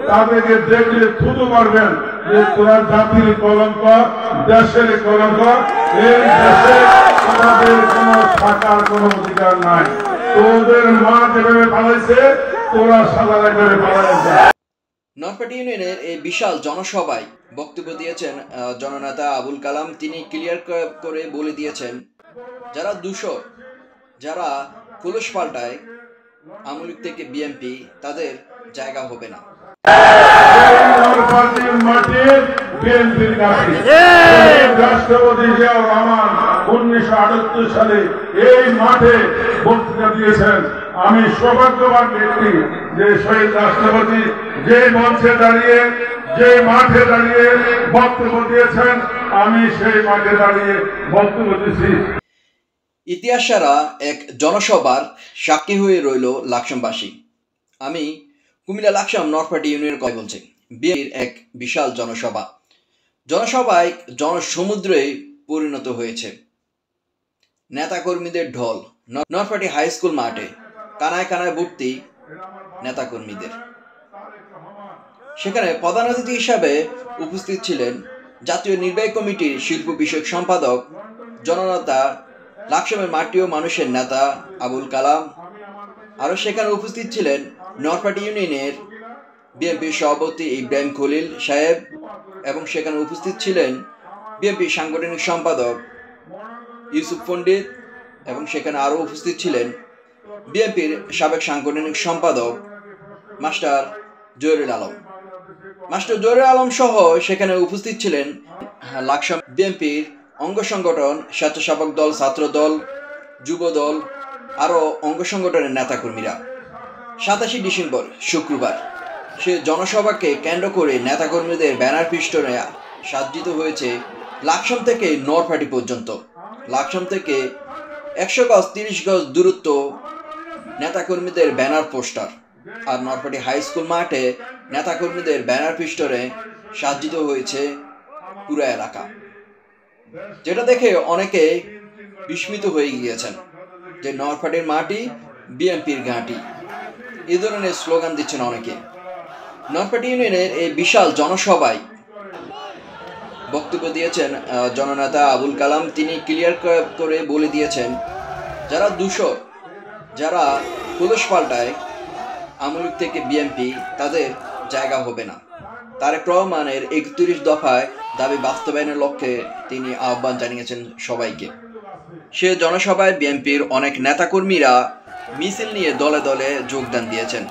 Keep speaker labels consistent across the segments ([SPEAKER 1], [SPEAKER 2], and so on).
[SPEAKER 1] তাদেরকে দেখলে থুতু মারবেন যে তোরা জাতির কলঙ্ক, দেশের কলঙ্ক, এই দেশে তোমাদের কোন থাকার কোন অধিকার নাই। তোদের মা যেভাবে পালাইছে তোরা সাদা ভাবে পালাইছে।
[SPEAKER 2] নরপেট ইউনিয়নের এই বিশাল জনসভায় বক্তব্য দিয়েছেন জননেতা আবুল কালাম। তিনি ক্লিয়ার করে বলে দিয়েছেন, যারা দূষর, যারা কুলুস পাল্টায় আওয়ামী লীগ থেকে বিএনপি, তাদের জায়গা হবে না।
[SPEAKER 1] রাষ্ট্রপতি জিয়াউর রহমান 1978 সালে এই মাঠে বক্তৃতা দিয়েছেন। আমি সৌভাগ্যবান ব্যক্তি যে শহীদ রাষ্ট্রপতি যে মঞ্চে দাঁড়িয়ে, যে মাঠে দাঁড়িয়ে বক্তব্য দিয়েছেন, আমি সেই মাঠে দাঁড়িয়ে বক্তব্য দিয়েছি।
[SPEAKER 2] ইতিহাস সারা এক জনসভার সাক্ষী হয়ে রইল লাকসামবাসী। আমি কুমিল্লা লাকসাম নরপেট ইউনিয়নের কথা বলছি। বিএনপির এক বিশাল জনসভায় জনসমুদ্রে পরিণত হয়েছে। নেতাকর্মীদের ঢল নরপেট হাই স্কুল মাঠে, কানায় কানায় ভর্তি নেতাকর্মীদের। সেখানে প্রধান অতিথি হিসাবে উপস্থিত ছিলেন জাতীয় নির্বাহী কমিটির শিল্প বিষয়ক সম্পাদক, জননেতা, লাকসামের মাটি ও মানুষের নেতা আবুল কালাম। আরও সেখানে উপস্থিত ছিলেন নরপেট ইউনিয়নের বিএনপির সভাপতি ইব্রাহিম খলিল সাহেব, এবং সেখানে উপস্থিত ছিলেন বিএনপির সাংগঠনিক সম্পাদক ইউসুফ পণ্ডিত, এবং সেখানে আরও উপস্থিত ছিলেন বিএনপির সাবেক সাংগঠনিক সম্পাদক মাস্টার জহিরুল আলম। মাস্টার জহিরুল আলম সহ সেখানে উপস্থিত ছিলেন লাকসাম বিএনপির অঙ্গ সংগঠন, স্বেচ্ছাসেবক দল, ছাত্র দল, যুব দল, আরও অঙ্গ সংগঠনের নেতাকর্মীরা। 27 ডিসেম্বর শুক্রবার সে জনসভাকে কেন্দ্র করে নেতাকর্মীদের ব্যানার পিস্টনে সাজ্জিত হয়েছে লাকসাম থেকে নরপেট পর্যন্ত। লাকসাম থেকে 100 গজ 30 গজ দূরত্ব নেতাকর্মীদের ব্যানার পোস্টার, আর নরপেট হাই স্কুল মাঠে নেতাকর্মীদের ব্যানার পিস্টনে সাজ্জিত হয়েছে পুরো এলাকা, যেটা দেখে অনেকে বিস্মিত হয়ে গিয়েছেন যে নরপেটের মাটি বিএনপির ঘাঁটি, এই ধরনের স্লোগান দিচ্ছেন অনেকে। নরপেট ইউনিয়নের এই বিশাল জনসভায় বক্তব্য দিয়েছেন জননেতা আবুল কালাম। তিনি ক্লিয়ার করে বলে দিয়েছেন, যারা দূষর, যারা কুলুস পাল্টায় আওয়ামী লীগ থেকে বিএনপি, তাদের জায়গা হবে না। তারেক রহমানের 31 দফায় দাবি বাস্তবায়নের লক্ষ্যে তিনি আহ্বান জানিয়েছেন সবাইকে। সে জনসভায় বিএনপির অনেক নেতাকর্মীরা মিছিল নিয়ে দলে দলে যোগদান দিয়েছেন।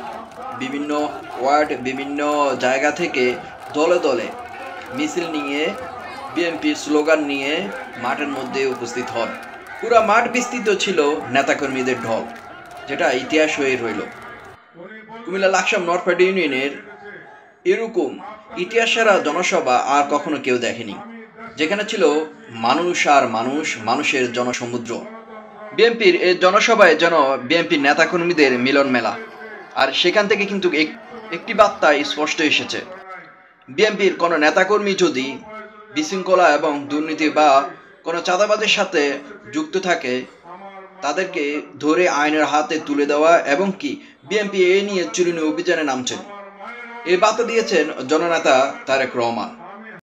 [SPEAKER 2] বিভিন্ন ওয়ার্ড, বিভিন্ন জায়গা থেকে দলে দলে মিছিল নিয়ে, বিএনপির স্লোগান নিয়ে মাঠের মধ্যে উপস্থিত হন। পুরা মাঠ বিস্তৃত ছিল নেতাকর্মীদের ঢল, যেটা ইতিহাস হয়ে রইল। কুমিল্লা লাকসাম নরপেট ইউনিয়নের এরকম ইতিহাস সারা জনসভা আর কখনো কেউ দেখেনি, যেখানে ছিল মানুষ আর মানুষ, মানুষের জনসমুদ্র। বিএনপির এই জনসভায় যেন বিএনপির নেতাকর্মীদের মিলন মেলা। আর সেখান থেকে কিন্তু একটি বার্তা স্পষ্ট এসেছে, বিএনপির কোনো নেতাকর্মী যদি বিশৃঙ্খলা এবং দুর্নীতি বা কোনো চাঁদাবাজের সাথে যুক্ত থাকে, তাদেরকে ধরে আইনের হাতে তুলে দেওয়া, এবং কি বিএনপি এ নিয়ে চূড়ান্ত অভিযানে নামছেন। এই বার্তা দিয়েছেন জননেতা তারেক রহমান।